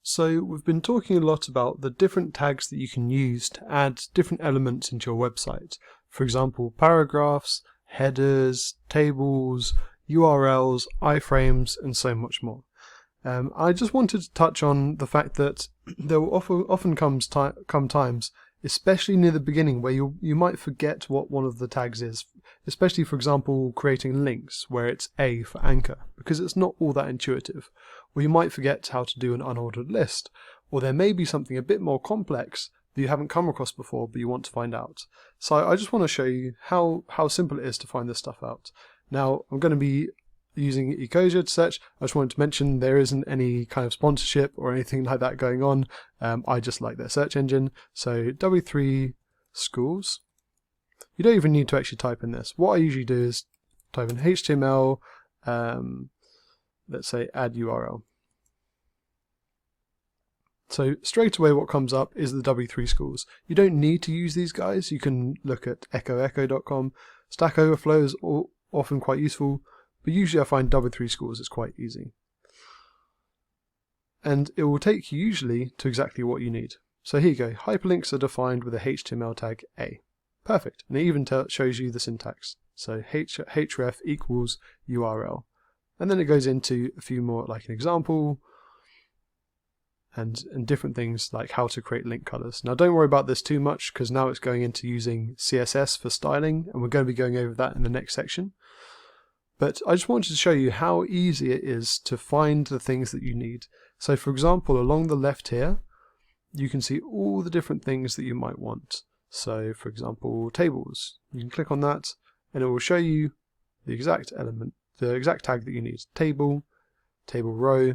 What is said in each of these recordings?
So we've been talking a lot about the different tags that you can use to add different elements into your website. For example, paragraphs, headers, tables, URLs, iframes, and so much more. I just wanted to touch on the fact that there will often come times, especially near the beginning, where you might forget what one of the tags is, especially, for example, creating links where it's A for anchor, because it's not all that intuitive. Or you might forget how to do an unordered list, or there may be something a bit more complex that you haven't come across before but you want to find out. So I just want to show you how simple it is to find this stuff out. Now, I'm going to be using Ecosia to search. I just wanted to mention there isn't any kind of sponsorship or anything like that going on. I just like their search engine. So W3 Schools. You don't even need to actually type in this. What I usually do is type in HTML, let's say add URL. So straight away what comes up is the W3 Schools. You don't need to use these guys. You can look at echoecho.com. Stack Overflow is often quite useful, but usually I find W3 Schools is quite easy. And it will take you usually to exactly what you need. So here you go, hyperlinks are defined with a HTML tag A. Perfect, and it even shows you the syntax. So href equals URL. And then it goes into a few more, like an example, and different things like how to create link colors. Now don't worry about this too much, because now it's going into using CSS for styling, and we're going to be going over that in the next section. But I just wanted to show you how easy it is to find the things that you need. So for example, along the left here, you can see all the different things that you might want. So for example, tables. You can click on that and it will show you the exact element, the exact tag that you need. Table, table row,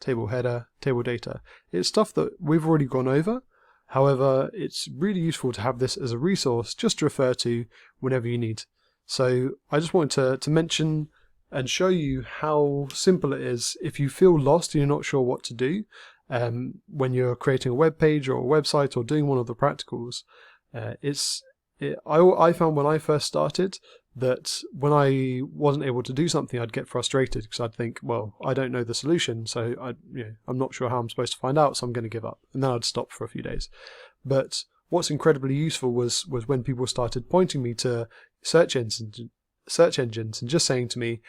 table header, table data. It's stuff that we've already gone over. However, it's really useful to have this as a resource just to refer to whenever you need. So I just wanted to mention and show you how simple it is if you feel lost and you're not sure what to do when you're creating a web page or a website or doing one of the practicals. I found when I first started that when I wasn't able to do something, I'd get frustrated because I'd think, well, I don't know the solution, so I'm not sure how I'm supposed to find out, so I'm going to give up. And then I'd stop for a few days. But what's incredibly useful was when people started pointing me to search engines and just saying to me,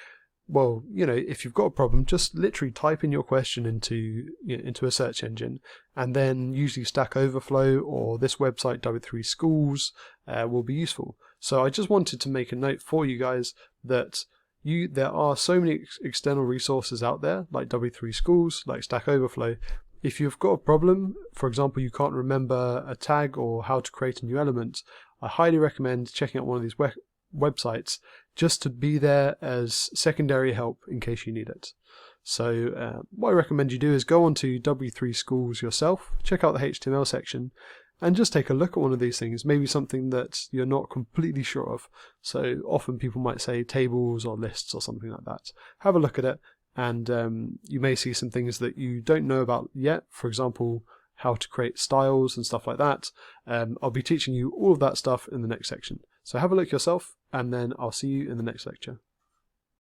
well, if you've got a problem, just literally type in your question into a search engine, and then usually Stack Overflow or this website W3 Schools will be useful. So I just wanted to make a note for you guys that there are so many external resources out there, like W3 Schools, like Stack Overflow. If you've got a problem, for example, you can't remember a tag or how to create a new element, I highly recommend checking out one of these websites just to be there as secondary help in case you need it. So what I recommend you do is go onto W3 Schools yourself, check out the HTML section, and just take a look at one of these things, maybe something that you're not completely sure of. So often people might say tables or lists or something like that. Have a look at it, and you may see some things that you don't know about yet. For example, how to create styles and stuff like that. I'll be teaching you all of that stuff in the next section. So have a look yourself, and then I'll see you in the next lecture.